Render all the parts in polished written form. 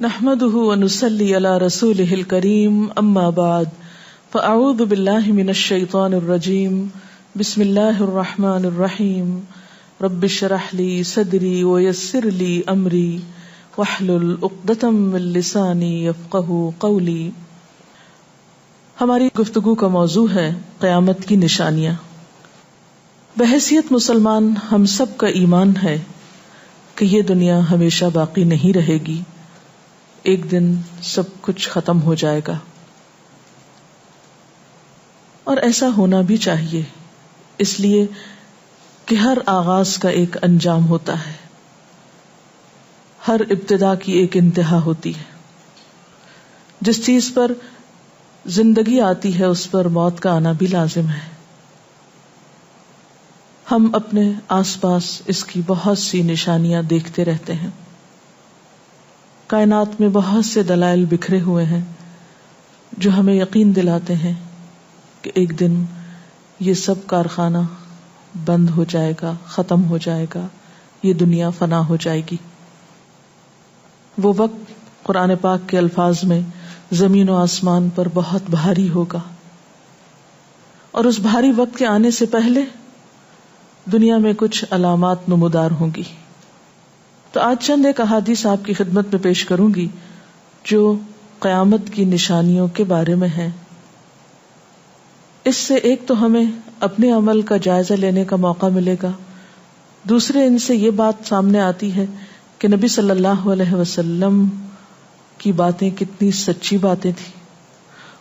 نحمده ونصلي على رسوله الكريم اما بعد فاعوذ بالله من الشيطان الرجيم بسم الله الرحمن الرحيم رب اشرح لي صدري ويسر لي امري واحلل عقدة من لساني يفقهوا قولي. ہماری گفتگو کا موضوع ہے قیامت کی نشانیاں. بحیثیت مسلمان ہم سب کا ایمان ہے کہ یہ دنیا ہمیشہ باقی نہیں رہے گی، ایک دن سب کچھ ختم ہو جائے گا، اور ایسا ہونا بھی چاہیے، اس لیے کہ ہر آغاز کا ایک انجام ہوتا ہے، ہر ابتدا کی ایک انتہا ہوتی ہے. جس چیز پر زندگی آتی ہے اس پر موت کا آنا بھی لازم ہے. ہم اپنے آس پاس اس کی بہت سی نشانیاں دیکھتے رہتے ہیں. کائنات میں بہت سے دلائل بکھرے ہوئے ہیں جو ہمیں یقین دلاتے ہیں کہ ایک دن یہ سب کارخانہ بند ہو جائے گا، ختم ہو جائے گا، یہ دنیا فنا ہو جائے گی. وہ وقت قرآن پاک کے الفاظ میں زمین و آسمان پر بہت بھاری ہوگا، اور اس بھاری وقت کے آنے سے پہلے دنیا میں کچھ علامات نمودار ہوں گی. تو آج چند ایک احادیث آپ کی خدمت میں پیش کروں گی جو قیامت کی نشانیوں کے بارے میں ہیں. اس سے ایک تو ہمیں اپنے عمل کا جائزہ لینے کا موقع ملے گا، دوسرے ان سے یہ بات سامنے آتی ہے کہ نبی صلی اللہ علیہ وسلم کی باتیں کتنی سچی باتیں تھیں.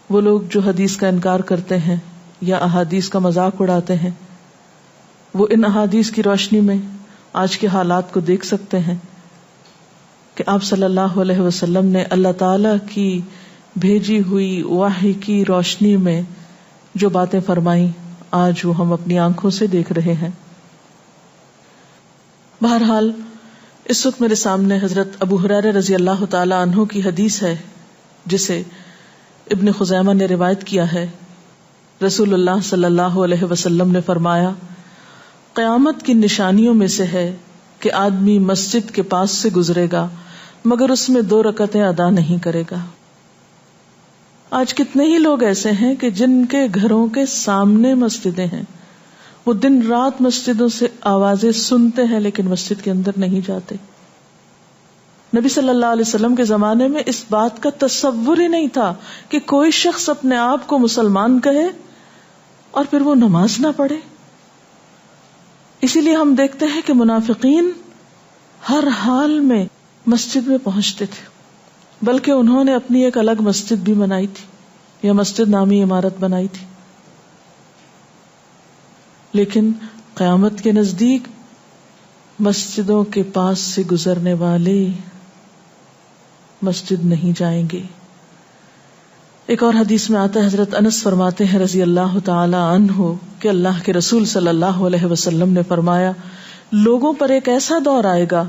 وہ لوگ جو حدیث کا انکار کرتے ہیں یا احادیث کا مذاق اڑاتے ہیں، وہ ان احادیث کی روشنی میں آج کے حالات کو دیکھ سکتے ہیں کہ آپ صلی اللہ علیہ وسلم نے اللہ تعالی کی بھیجی ہوئی وحی کی روشنی میں جو باتیں فرمائیں آج وہ ہم اپنی آنکھوں سے دیکھ رہے ہیں. بہرحال اس وقت میرے سامنے حضرت ابو ہریرہ رضی اللہ تعالی عنہ کی حدیث ہے جسے ابن خزیمہ نے روایت کیا ہے. رسول اللہ صلی اللہ علیہ وسلم نے فرمایا، قیامت کی نشانیوں میں سے ہے کہ آدمی مسجد کے پاس سے گزرے گا مگر اس میں 2 رکعتیں ادا نہیں کرے گا. آج کتنے ہی لوگ ایسے ہیں کہ جن کے گھروں کے سامنے مسجدیں ہیں، وہ دن رات مسجدوں سے آوازیں سنتے ہیں لیکن مسجد کے اندر نہیں جاتے. نبی صلی اللہ علیہ وسلم کے زمانے میں اس بات کا تصور ہی نہیں تھا کہ کوئی شخص اپنے آپ کو مسلمان کہے اور پھر وہ نماز نہ پڑھے. اسی لیے ہم دیکھتے ہیں کہ منافقین ہر حال میں مسجد میں پہنچتے تھے، بلکہ انہوں نے اپنی ایک الگ مسجد بھی بنائی تھی یا مسجد نامی عمارت بنائی تھی. لیکن قیامت کے نزدیک مسجدوں کے پاس سے گزرنے والے مسجد نہیں جائیں گے. ایک اور حدیث میں آتا ہے، حضرت انس فرماتے ہیں رضی اللہ تعالی عنہ کہ اللہ کے رسول صلی اللہ علیہ وسلم نے فرمایا، لوگوں پر ایک ایسا دور آئے گا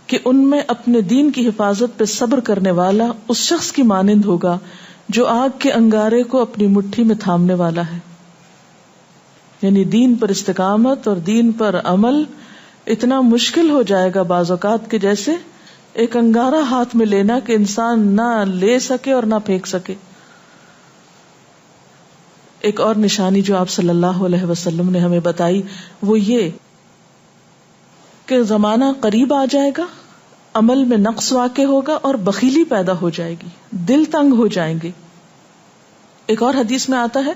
کہ ان میں اپنے دین کی حفاظت پہ صبر کرنے والا اس شخص کی مانند ہوگا جو آگ کے انگارے کو اپنی مٹھی میں تھامنے والا ہے. یعنی دین پر استقامت اور دین پر عمل اتنا مشکل ہو جائے گا بعض اوقات کہ جیسے ایک انگارہ ہاتھ میں لینا کہ انسان نہ لے سکے اور نہ پھینک سکے. ایک اور نشانی جو آپ صلی اللہ علیہ وسلم نے ہمیں بتائی وہ یہ کہ زمانہ قریب آ جائے گا، عمل میں نقص واقع ہوگا اور بخیلی پیدا ہو جائے گی، دل تنگ ہو جائیں گے. ایک اور حدیث میں آتا ہے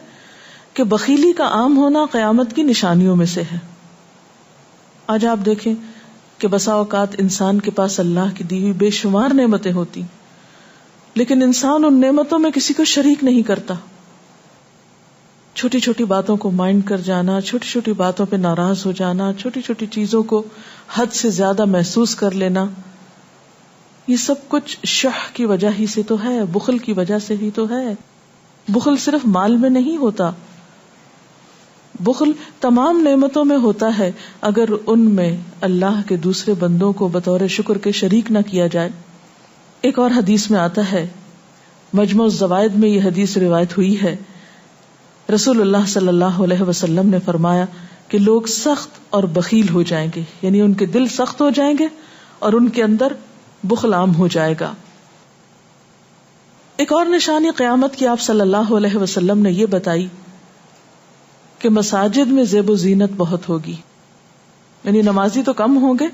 کہ بخیلی کا عام ہونا قیامت کی نشانیوں میں سے ہے. آج آپ دیکھیں کہ بسا اوقات انسان کے پاس اللہ کی دی ہوئی بے شمار نعمتیں ہوتی لیکن انسان ان نعمتوں میں کسی کو شریک نہیں کرتا. چھوٹی چھوٹی باتوں کو مائنڈ کر جانا، چھوٹی چھوٹی باتوں پہ ناراض ہو جانا، چھوٹی چھوٹی چیزوں کو حد سے زیادہ محسوس کر لینا، یہ سب کچھ شح کی وجہ ہی سے تو ہے، بخل کی وجہ سے ہی تو ہے. بخل صرف مال میں نہیں ہوتا، بخل تمام نعمتوں میں ہوتا ہے اگر ان میں اللہ کے دوسرے بندوں کو بطور شکر کے شریک نہ کیا جائے. ایک اور حدیث میں آتا ہے، مجموع الزوائد میں یہ حدیث روایت ہوئی ہے، رسول اللہ صلی اللہ علیہ وسلم نے فرمایا کہ لوگ سخت اور بخیل ہو جائیں گے، یعنی ان کے دل سخت ہو جائیں گے اور ان کے اندر بخل عام ہو جائے گا. ایک اور نشانی قیامت کی آپ صلی اللہ علیہ وسلم نے یہ بتائی کہ مساجد میں زیب و زینت بہت ہوگی، یعنی نمازی تو کم ہوں گے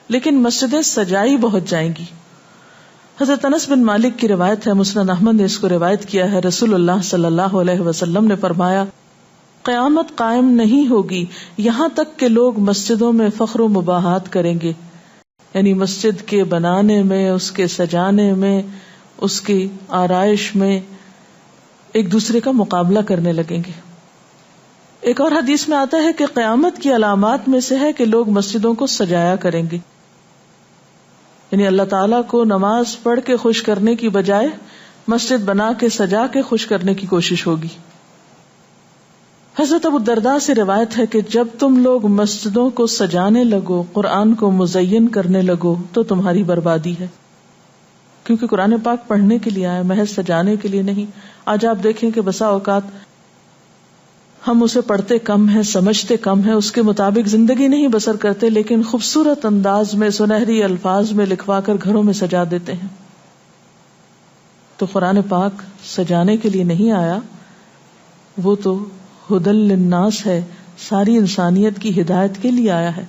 لیکن مسجدیں سجائی بہت جائیں گی. حضرت انس بن مالک کی روایت ہے، مسند احمد نے اس کو روایت کیا ہے، رسول اللہ صلی اللہ علیہ وسلم نے فرمایا قیامت قائم نہیں ہوگی یہاں تک کہ لوگ مسجدوں میں فخر و مباحات کریں گے، یعنی مسجد کے بنانے میں، اس کے سجانے میں، اس کی آرائش میں ایک دوسرے کا مقابلہ کرنے لگیں گے. ایک اور حدیث میں آتا ہے کہ قیامت کی علامات میں سے ہے کہ لوگ مسجدوں کو سجایا کریں گے، یعنی اللہ تعالیٰ کو نماز پڑھ کے خوش کرنے کی بجائے مسجد بنا کے سجا کے خوش کرنے کی کوشش ہوگی. حضرت ابو الدرداء سے روایت ہے کہ جب تم لوگ مسجدوں کو سجانے لگو، قرآن کو مزین کرنے لگو تو تمہاری بربادی ہے، کیونکہ قرآن پاک پڑھنے کے لیے آئے، محض سجانے کے لیے نہیں. آج آپ دیکھیں کہ بسا اوقات ہم اسے پڑھتے کم ہیں، سمجھتے کم ہیں، اس کے مطابق زندگی نہیں بسر کرتے، لیکن خوبصورت انداز میں سنہری الفاظ میں لکھوا کر گھروں میں سجا دیتے ہیں. تو قرآن پاک سجانے کے لیے نہیں آیا، وہ تو ہدی للناس ہے، ساری انسانیت کی ہدایت کے لیے آیا ہے،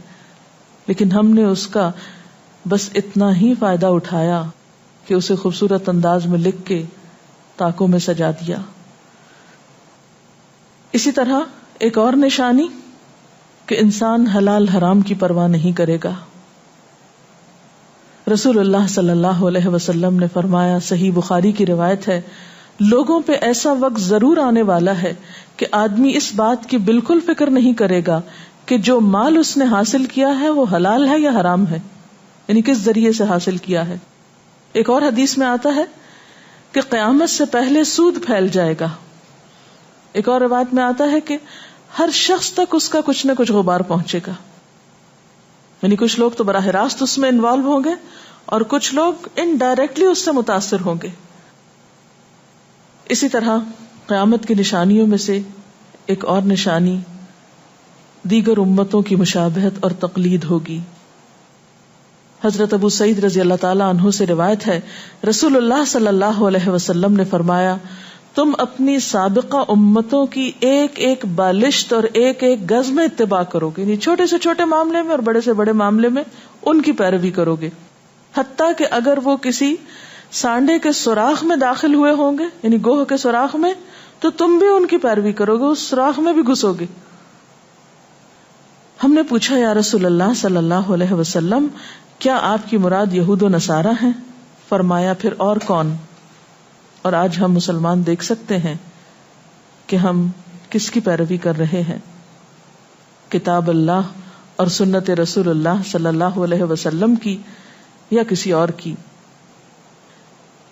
لیکن ہم نے اس کا بس اتنا ہی فائدہ اٹھایا کہ اسے خوبصورت انداز میں لکھ کے تاکوں میں سجا دیا. اسی طرح ایک اور نشانی کہ انسان حلال حرام کی پرواہ نہیں کرے گا. رسول اللہ صلی اللہ علیہ وسلم نے فرمایا، صحیح بخاری کی روایت ہے، لوگوں پہ ایسا وقت ضرور آنے والا ہے کہ آدمی اس بات کی بالکل فکر نہیں کرے گا کہ جو مال اس نے حاصل کیا ہے وہ حلال ہے یا حرام ہے، یعنی کس ذریعے سے حاصل کیا ہے. ایک اور حدیث میں آتا ہے کہ قیامت سے پہلے سود پھیل جائے گا. ایک اور روایت میں آتا ہے کہ ہر شخص تک اس کا کچھ نہ کچھ غبار پہنچے گا، یعنی کچھ لوگ تو براہ راست اس میں انوالو ہوں گے اور کچھ لوگ انڈائریکٹلی اس سے متاثر ہوں گے. اسی طرح قیامت کی نشانیوں میں سے ایک اور نشانی دیگر امتوں کی مشابہت اور تقلید ہوگی. حضرت ابو سعید رضی اللہ تعالی عنہ سے روایت ہے، رسول اللہ صلی اللہ علیہ وسلم نے فرمایا، تم اپنی سابقہ امتوں کی ایک ایک بالشت اور ایک ایک گز میں اتباع کرو گے، یعنی چھوٹے سے چھوٹے معاملے میں اور بڑے سے بڑے معاملے میں ان کی پیروی کرو گے، حتیٰ کہ اگر وہ کسی سانڈے کے سوراخ میں داخل ہوئے ہوں گے، یعنی گوہ کے سوراخ میں، تو تم بھی ان کی پیروی کرو گے، اس سوراخ میں بھی گھسو گے. ہم نے پوچھا، یا رسول اللہ صلی اللہ علیہ وسلم، کیا آپ کی مراد یہود و نصارہ ہیں؟ فرمایا، پھر اور کون؟ اور آج ہم مسلمان دیکھ سکتے ہیں کہ ہم کس کی پیروی کر رہے ہیں، کتاب اللہ اور سنت رسول اللہ صلی اللہ علیہ وسلم کی یا کسی اور کی.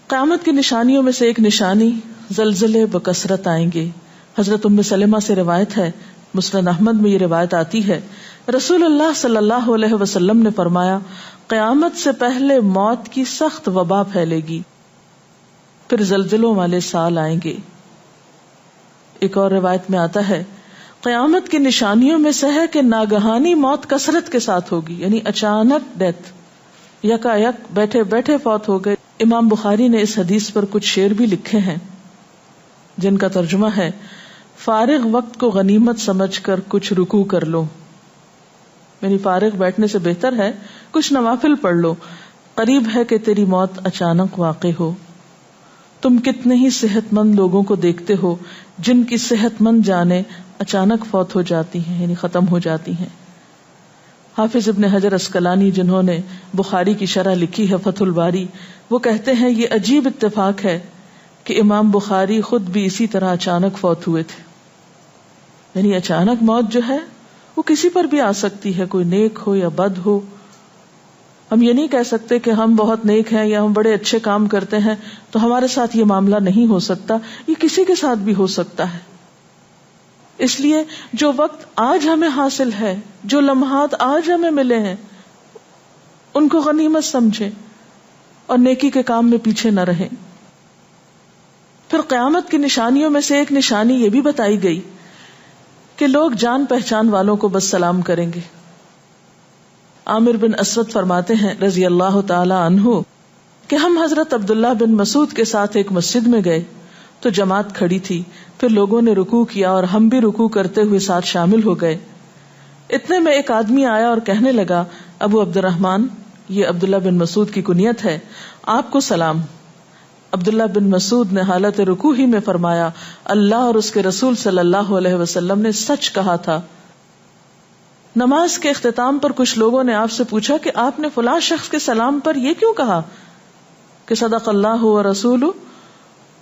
قیامت کی نشانیوں میں سے ایک نشانی زلزلے بکثرت آئیں گے. حضرت ام سلمہ سے روایت ہے، مسند احمد میں یہ روایت آتی ہے، رسول اللہ صلی اللہ علیہ وسلم نے فرمایا، قیامت سے پہلے موت کی سخت وبا پھیلے گی، پھر زلزلوں والے سال آئیں گے. ایک اور روایت میں آتا ہے، قیامت کی نشانیوں میں سے ہے کہ ناگہانی موت کثرت کے ساتھ ہوگی، یعنی اچانک ڈیتھ، یکا یک بیٹھے بیٹھے فوت ہو گئے. امام بخاری نے اس حدیث پر کچھ شعر بھی لکھے ہیں جن کا ترجمہ ہے، فارغ وقت کو غنیمت سمجھ کر کچھ رکوع کر لو، یعنی فارغ بیٹھنے سے بہتر ہے کچھ نوافل پڑھ لو، قریب ہے کہ تیری موت اچانک واقع ہو. تم کتنے ہی صحت مند لوگوں کو دیکھتے ہو جن کی صحت مند جانیں اچانک فوت ہو جاتی ہیں، یعنی ختم ہو جاتی ہیں. حافظ ابن حجر عسقلانی جنہوں نے بخاری کی شرح لکھی ہے فتح الباری، وہ کہتے ہیں یہ عجیب اتفاق ہے کہ امام بخاری خود بھی اسی طرح اچانک فوت ہوئے تھے. یعنی اچانک موت جو ہے وہ کسی پر بھی آ سکتی ہے، کوئی نیک ہو یا بد ہو. ہم یہ نہیں کہہ سکتے کہ ہم بہت نیک ہیں یا ہم بڑے اچھے کام کرتے ہیں تو ہمارے ساتھ یہ معاملہ نہیں ہو سکتا، یہ کسی کے ساتھ بھی ہو سکتا ہے. اس لیے جو وقت آج ہمیں حاصل ہے، جو لمحات آج ہمیں ملے ہیں، ان کو غنیمت سمجھیں اور نیکی کے کام میں پیچھے نہ رہیں. پھر قیامت کی نشانیوں میں سے ایک نشانی یہ بھی بتائی گئی کہ لوگ جان پہچان والوں کو بس سلام کریں گے. عامر بن اسود فرماتے ہیں رضی اللہ تعالی عنہ کہ ہم حضرت عبداللہ بن مسعود کے ساتھ ایک مسجد میں گئے تو جماعت کھڑی تھی، پھر لوگوں نے رکوع کیا اور ہم بھی رکوع کرتے ہوئے ساتھ شامل ہو گئے۔ اتنے میں ایک آدمی آیا اور کہنے لگا، ابو عبد الرحمن، یہ عبداللہ بن مسعود کی کنیت ہے، آپ کو سلام۔ عبداللہ بن مسعود نے حالت رکوع ہی میں فرمایا، اللہ اور اس کے رسول صلی اللہ علیہ وسلم نے سچ کہا تھا۔ نماز کے اختتام پر کچھ لوگوں نے آپ سے پوچھا کہ آپ نے فلاں شخص کے سلام پر یہ کیوں کہا کہ صدق اللہ و رسول،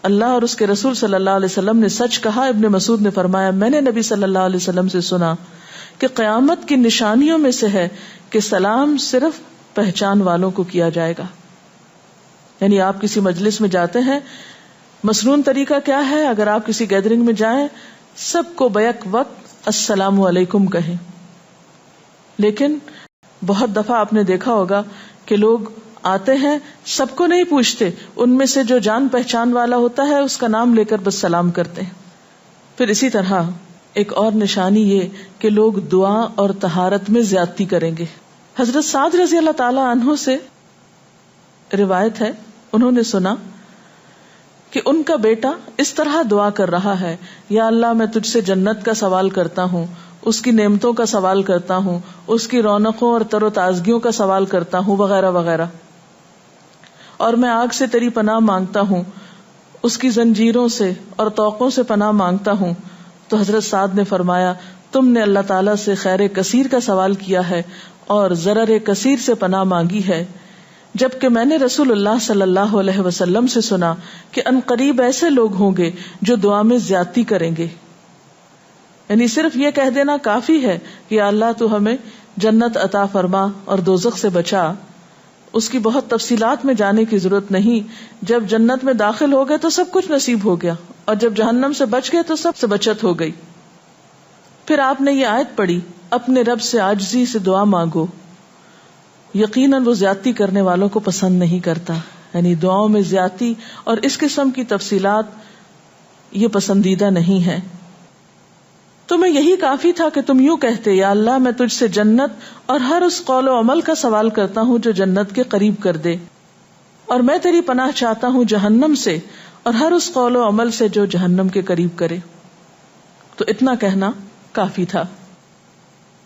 اللہ اور اس کے رسول صلی اللہ علیہ وسلم نے سچ کہا۔ ابن مسعود نے فرمایا، میں نے نبی صلی اللہ علیہ وسلم سے سنا کہ قیامت کی نشانیوں میں سے ہے کہ سلام صرف پہچان والوں کو کیا جائے گا۔ یعنی آپ کسی مجلس میں جاتے ہیں، مسنون طریقہ کیا ہے؟ اگر آپ کسی گیدرنگ میں جائیں، سب کو بیک وقت السلام علیکم کہیں، لیکن بہت دفعہ آپ نے دیکھا ہوگا کہ لوگ آتے ہیں، سب کو نہیں پوچھتے، ان میں سے جو جان پہچان والا ہوتا ہے اس کا نام لے کر بس سلام کرتے ہیں۔ پھر اسی طرح ایک اور نشانی یہ کہ لوگ دعا اور طہارت میں زیادتی کریں گے۔ حضرت سعد رضی اللہ تعالی عنہ سے روایت ہے، انہوں نے سنا کہ ان کا بیٹا اس طرح دعا کر رہا ہے، یا اللہ میں تجھ سے جنت کا سوال کرتا ہوں، اس کی نعمتوں کا سوال کرتا ہوں، اس کی رونقوں اور تر و تازگیوں کا سوال کرتا ہوں، وغیرہ وغیرہ، اور میں آگ سے تیری پناہ مانگتا ہوں، اس کی زنجیروں سے اور طوقوں سے پناہ مانگتا ہوں۔ تو حضرت سعد نے فرمایا، تم نے اللہ تعالیٰ سے خیر کثیر کا سوال کیا ہے اور ضرر کثیر سے پناہ مانگی ہے، جبکہ میں نے رسول اللہ صلی اللہ علیہ وسلم سے سنا کہ ان قریب ایسے لوگ ہوں گے جو دعا میں زیادتی کریں گے۔ یعنی صرف یہ کہہ دینا کافی ہے کہ اللہ تو ہمیں جنت عطا فرما اور دوزخ سے بچا، اس کی بہت تفصیلات میں جانے کی ضرورت نہیں۔ جب جنت میں داخل ہو گئے تو سب کچھ نصیب ہو گیا، اور جب جہنم سے بچ گئے تو سب سے بچت ہو گئی۔ پھر آپ نے یہ آیت پڑھی، اپنے رب سے عاجزی سے دعا مانگو، یقیناً وہ زیادتی کرنے والوں کو پسند نہیں کرتا۔ یعنی دعاؤں میں زیادتی اور اس قسم کی تفصیلات یہ پسندیدہ نہیں ہے۔ تمہیں یہی کافی تھا کہ تم یوں کہتے، یا اللہ میں تجھ سے جنت اور ہر اس قول و عمل کا سوال کرتا ہوں جو جنت کے قریب کر دے، اور میں تیری پناہ چاہتا ہوں جہنم سے اور ہر اس قول و عمل سے جو جہنم کے قریب کرے۔ تو اتنا کہنا کافی تھا۔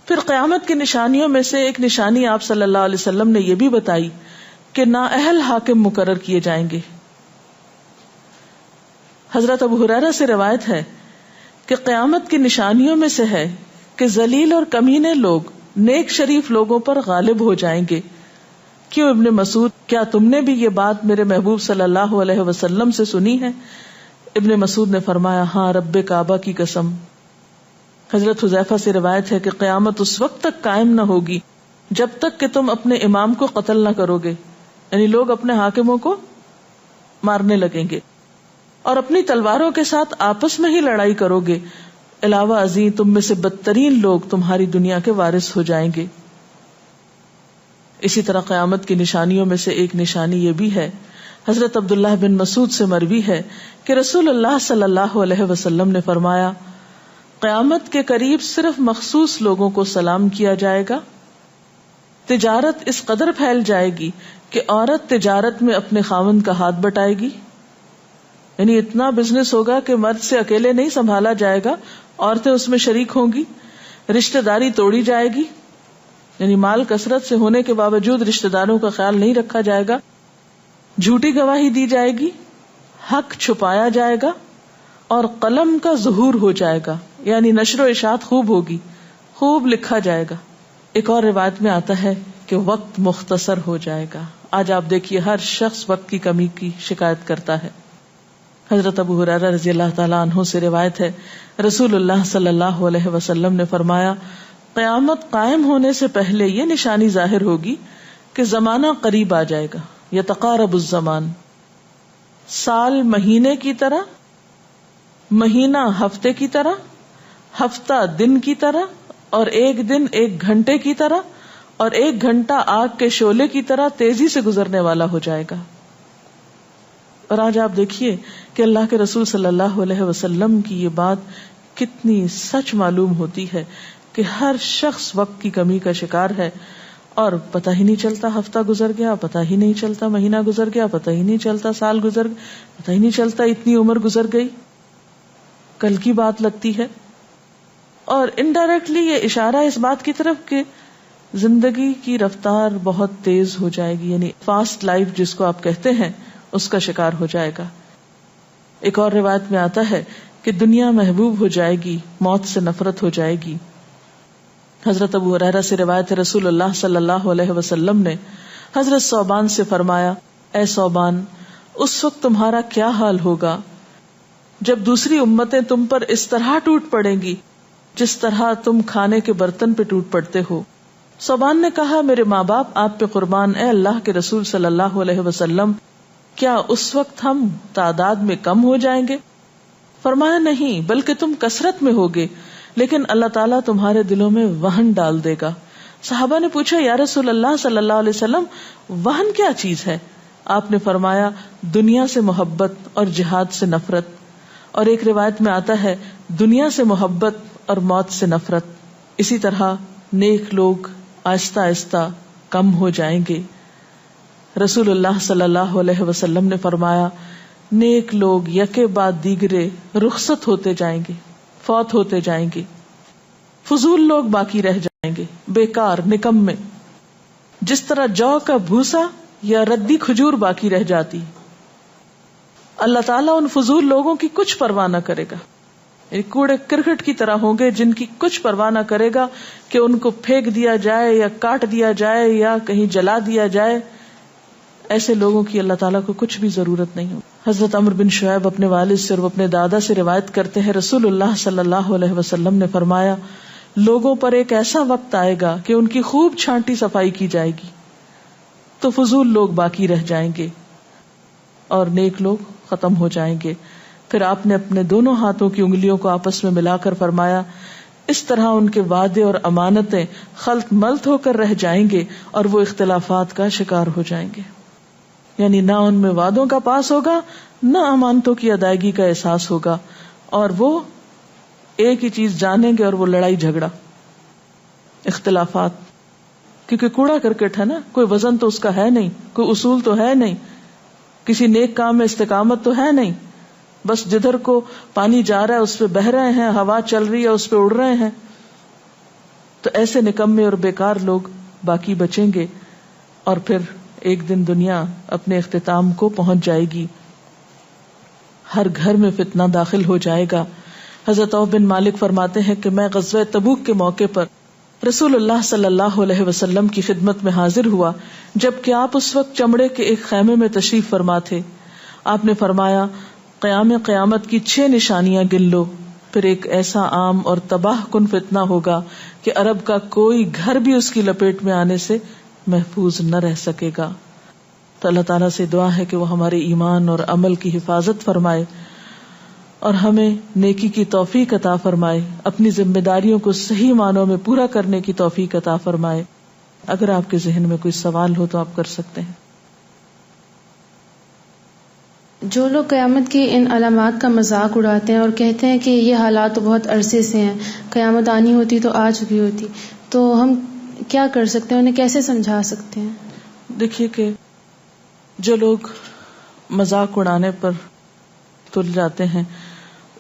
پھر قیامت کی نشانیوں میں سے ایک نشانی آپ صلی اللہ علیہ وسلم نے یہ بھی بتائی کہ نااہل حاکم مقرر کیے جائیں گے۔ حضرت ابو ہریرہ سے روایت ہے کہ قیامت کی نشانیوں میں سے ہے کہ ذلیل اور کمینے لوگ نیک شریف لوگوں پر غالب ہو جائیں گے۔ کیوں ابن مسعود، کیا تم نے بھی یہ بات میرے محبوب صلی اللہ علیہ وسلم سے سنی ہے؟ ابن مسعود نے فرمایا، ہاں رب کعبہ کی قسم۔ حضرت حذیفہ سے روایت ہے کہ قیامت اس وقت تک قائم نہ ہوگی جب تک کہ تم اپنے امام کو قتل نہ کرو گے، یعنی لوگ اپنے حاکموں کو مارنے لگیں گے اور اپنی تلواروں کے ساتھ آپس میں ہی لڑائی کرو گے، علاوہ ازیں تم میں سے بدترین لوگ تمہاری دنیا کے وارث ہو جائیں گے۔ اسی طرح قیامت کی نشانیوں میں سے ایک نشانی یہ بھی ہے، حضرت عبداللہ بن مسعود سے مروی ہے کہ رسول اللہ صلی اللہ علیہ وسلم نے فرمایا، قیامت کے قریب صرف مخصوص لوگوں کو سلام کیا جائے گا، تجارت اس قدر پھیل جائے گی کہ عورت تجارت میں اپنے خاوند کا ہاتھ بٹائے گی، یعنی اتنا بزنس ہوگا کہ مرد سے اکیلے نہیں سنبھالا جائے گا، عورتیں اس میں شریک ہوں گی، رشتہ داری توڑی جائے گی، یعنی مال کثرت سے ہونے کے باوجود رشتہ داروں کا خیال نہیں رکھا جائے گا، جھوٹی گواہی دی جائے گی، حق چھپایا جائے گا، اور قلم کا ظہور ہو جائے گا، یعنی نشر و اشاعت خوب ہوگی، خوب لکھا جائے گا۔ ایک اور روایت میں آتا ہے کہ وقت مختصر ہو جائے گا۔ آج آپ دیکھیے ہر شخص وقت کی کمی کی شکایت کرتا ہے۔ حضرت ابو ہریرہ رضی اللہ تعالیٰ عنہ سے روایت ہے، رسول اللہ صلی اللہ علیہ وسلم نے فرمایا، قیامت قائم ہونے سے پہلے یہ نشانی ظاہر ہوگی کہ زمانہ قریب آ جائے گا، یتقارب الزمان، سال مہینے کی طرح، مہینہ ہفتے کی طرح، ہفتہ دن کی طرح، اور ایک دن ایک گھنٹے کی طرح، اور ایک گھنٹہ آگ کے شعلے کی طرح تیزی سے گزرنے والا ہو جائے گا۔ اور آج آپ دیکھیے کہ اللہ کے رسول صلی اللہ علیہ وسلم کی یہ بات کتنی سچ معلوم ہوتی ہے کہ ہر شخص وقت کی کمی کا شکار ہے، اور پتہ ہی نہیں چلتا ہفتہ گزر گیا، پتہ ہی نہیں چلتا مہینہ گزر گیا، پتہ ہی نہیں چلتا سال گزر گیا، پتہ ہی نہیں چلتا اتنی عمر گزر گئی، کل کی بات لگتی ہے. اور انڈائریکٹلی یہ اشارہ اس بات کی طرف کہ زندگی کی رفتار بہت تیز ہو جائے گی، یعنی فاسٹ لائف جس کو آپ کہتے ہیں اس کا شکار ہو جائے گا. ایک اور روایت میں آتا ہے کہ دنیا محبوب ہو جائے گی، موت سے نفرت ہو جائے گی. حضرت ابو ہریرہ سے روایت ہے رسول اللہ صلی اللہ علیہ وسلم نے حضرت ثوبان سے فرمایا، اے ثوبان، اس وقت تمہارا کیا حال ہوگا جب دوسری امتیں تم پر اس طرح ٹوٹ پڑیں گی جس طرح تم کھانے کے برتن پہ ٹوٹ پڑتے ہو. ثوبان نے کہا، میرے ماں باپ آپ پہ قربان، اے اللہ کے رسول صلی اللہ علیہ وسلم، کیا اس وقت ہم تعداد میں کم ہو جائیں گے؟ فرمایا، نہیں، بلکہ تم کثرت میں ہوگے، لیکن اللہ تعالیٰ تمہارے دلوں میں وہن ڈال دے گا. صحابہ نے پوچھا، یا رسول اللہ صلی اللہ علیہ وسلم، وہن کیا چیز ہے؟ آپ نے فرمایا، دنیا سے محبت اور جہاد سے نفرت. اور ایک روایت میں آتا ہے، دنیا سے محبت اور موت سے نفرت. اسی طرح نیک لوگ آہستہ آہستہ کم ہو جائیں گے. رسول اللہ صلی اللہ علیہ وسلم نے فرمایا، نیک لوگ یکے بعد دیگرے رخصت ہوتے جائیں گے، فوت ہوتے جائیں گے. فضول لوگ باقی رہ جائیں گے، بیکار، نکمے، جس طرح جو کا بھوسا یا ردی کھجور باقی رہ جاتی. اللہ تعالیٰ ان فضول لوگوں کی کچھ پرواہ نہ کرے گا، کوڑے کرکٹ کی طرح ہوں گے جن کی کچھ پرواہ نہ کرے گا کہ ان کو پھینک دیا جائے یا کاٹ دیا جائے یا کہیں جلا دیا جائے. ایسے لوگوں کی اللہ تعالیٰ کو کچھ بھی ضرورت نہیں ہو. حضرت عمرو بن شعیب اپنے والد سے اور اپنے دادا سے روایت کرتے ہیں، رسول اللہ صلی اللہ علیہ وسلم نے فرمایا، لوگوں پر ایک ایسا وقت آئے گا کہ ان کی خوب چھانٹی صفائی کی جائے گی تو فضول لوگ باقی رہ جائیں گے اور نیک لوگ ختم ہو جائیں گے. پھر آپ نے اپنے دونوں ہاتھوں کی انگلیوں کو آپس میں ملا کر فرمایا، اس طرح ان کے وعدے اور امانتیں خلط ملط ہو کر رہ جائیں گے اور وہ اختلافات کا شکار ہو جائیں گے. یعنی نہ ان میں وعدوں کا پاس ہوگا، نہ امانتوں کی ادائیگی کا احساس ہوگا، اور وہ ایک ہی چیز جانیں گے اور وہ لڑائی جھگڑا، اختلافات. کیونکہ کوڑا کرکٹ ہے نا، کوئی وزن تو اس کا ہے نہیں، کوئی اصول تو ہے نہیں، کسی نیک کام میں استقامت تو ہے نہیں، بس جدھر کو پانی جا رہا ہے اس پہ بہ رہے ہیں، ہوا چل رہی ہے اس پہ اڑ رہے ہیں. تو ایسے نکمے اور بیکار لوگ باقی بچیں گے اور پھر ایک دن دنیا اپنے اختتام کو پہنچ جائے گی. ہر گھر میں فتنہ داخل ہو جائے گا. حضرت عوف بن مالک فرماتے ہیں کہ میں غزوہ تبوک کے موقع پر رسول اللہ صلی اللہ علیہ وسلم کی خدمت میں حاضر ہوا جبکہ آپ اس وقت چمڑے کے ایک خیمے میں تشریف فرما تھے. آپ نے فرمایا، قیامت کی 6 نشانیاں گن لو. پھر ایک ایسا عام اور تباہ کن فتنہ ہوگا کہ عرب کا کوئی گھر بھی اس کی لپیٹ میں آنے سے محفوظ نہ رہ سکے گا. تو اللہ تعالیٰ سے دعا ہے کہ وہ ہمارے ایمان اور عمل کی حفاظت فرمائے اور ہمیں نیکی کی توفیق عطا فرمائے، اپنی ذمہ داریوں کو صحیح معنوں میں پورا کرنے کی توفیق عطا فرمائے. اگر آپ کے ذہن میں کوئی سوال ہو تو آپ کر سکتے ہیں. جو لوگ قیامت کی ان علامات کا مذاق اڑاتے ہیں اور کہتے ہیں کہ یہ حالات تو بہت عرصے سے ہیں، قیامت آنی ہوتی تو آ چکی ہوتی، تو ہم کیا کر سکتے ہیں، انہیں کیسے سمجھا سکتے ہیں؟ دیکھیے کہ جو لوگ مذاق اڑانے پر تل جاتے ہیں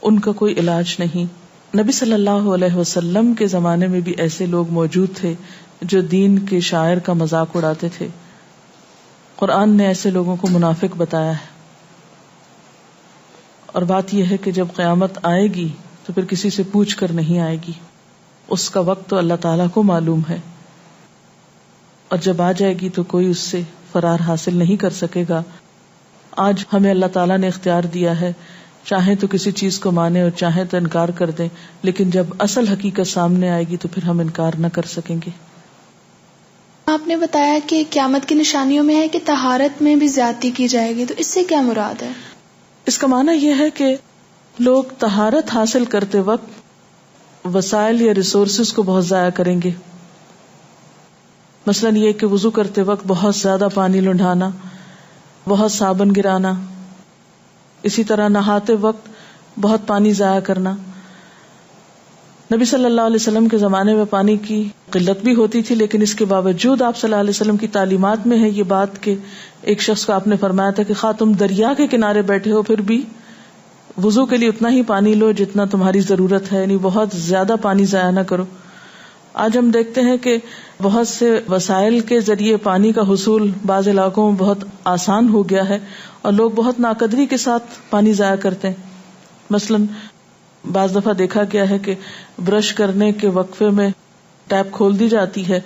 ان کا کوئی علاج نہیں. نبی صلی اللہ علیہ وسلم کے زمانے میں بھی ایسے لوگ موجود تھے جو دین کے شاعر کا مذاق اڑاتے تھے. قرآن نے ایسے لوگوں کو منافق بتایا ہے. اور بات یہ ہے کہ جب قیامت آئے گی تو پھر کسی سے پوچھ کر نہیں آئے گی، اس کا وقت تو اللہ تعالیٰ کو معلوم ہے، اور جب آ جائے گی تو کوئی اس سے فرار حاصل نہیں کر سکے گا. آج ہمیں اللہ تعالیٰ نے اختیار دیا ہے، چاہیں تو کسی چیز کو مانیں اور چاہیں تو انکار کر دیں، لیکن جب اصل حقیقت سامنے آئے گی تو پھر ہم انکار نہ کر سکیں گے. آپ نے بتایا کہ قیامت کی نشانیوں میں ہے کہ طہارت میں بھی زیادتی کی جائے گی، تو اس سے کیا مراد ہے؟ اس کا معنی یہ ہے کہ لوگ طہارت حاصل کرتے وقت وسائل یا ریسورسز کو بہت ضائع کریں گے. مثلاً یہ کہ وضو کرتے وقت بہت زیادہ پانی لنڈھانا، بہت صابن گرانا، اسی طرح نہاتے وقت بہت پانی ضائع کرنا. نبی صلی اللہ علیہ وسلم کے زمانے میں پانی کی قلت بھی ہوتی تھی، لیکن اس کے باوجود آپ صلی اللہ علیہ وسلم کی تعلیمات میں ہے یہ بات کہ ایک شخص کو آپ نے فرمایا تھا کہ خواہ تم دریا کے کنارے بیٹھے ہو پھر بھی وضو کے لیے اتنا ہی پانی لو جتنا تمہاری ضرورت ہے، یعنی بہت زیادہ پانی ضائع نہ کرو. آج ہم دیکھتے ہیں کہ بہت سے وسائل کے ذریعے پانی کا حصول بعض علاقوں میں بہت آسان ہو گیا ہے اور لوگ بہت ناقدری کے ساتھ پانی ضائع کرتے ہیں. مثلاً بعض دفعہ دیکھا گیا ہے کہ برش کرنے کے وقفے میں ٹیپ کھول دی جاتی ہے،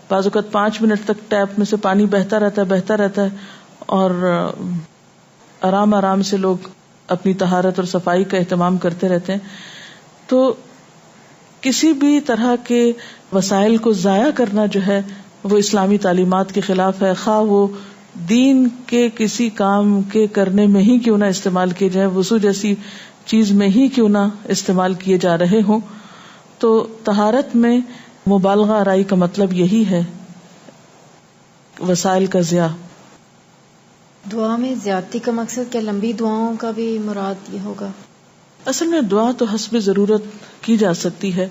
بعض اوقات 5 منٹ تک ٹیپ میں سے پانی بہتا رہتا ہے اور آرام آرام سے لوگ اپنی طہارت اور صفائی کا اہتمام کرتے رہتے ہیں. تو کسی بھی طرح کے وسائل کو ضائع کرنا جو ہے وہ اسلامی تعلیمات کے خلاف ہے، خواہ وہ دین کے کسی کام کے کرنے میں ہی کیوں نہ استعمال کیے جائے، وضو جیسی چیز میں ہی کیوں نہ استعمال کیے جا رہے ہوں. تو طہارت میں مبالغہ آرائی کا مطلب یہی ہے، وسائل کا ضیاع. دعا میں زیادتی کا مقصد کیا لمبی دعاؤں کا بھی مراد یہ ہوگا؟ اصل میں دعا تو حسب ضرورت کی جا سکتی ہے،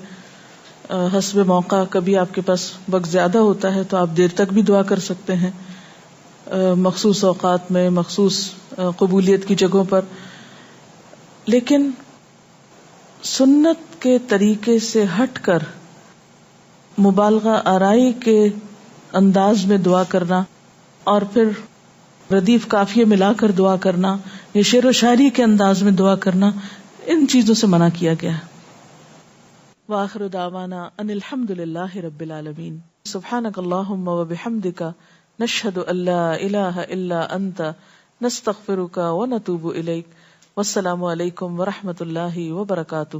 حسب موقع. کبھی آپ کے پاس وقت زیادہ ہوتا ہے تو آپ دیر تک بھی دعا کر سکتے ہیں، مخصوص اوقات میں، مخصوص قبولیت کی جگہوں پر. لیکن سنت کے طریقے سے ہٹ کر مبالغہ آرائی کے انداز میں دعا کرنا اور پھر ردیف قافیے ملا کر دعا کرنا یا شعر و شاعری کے انداز میں دعا کرنا، ان چیزوں سے منع کیا گیا ہے. وآخر دعوانا ان الحمد للہ رب العالمین. سبحانک اللہم وبحمدک نشہد ان لا الہ الا انت نستغفرک ونتوب الیک. والسلام علیکم ورحمۃ اللہ وبرکاتہ.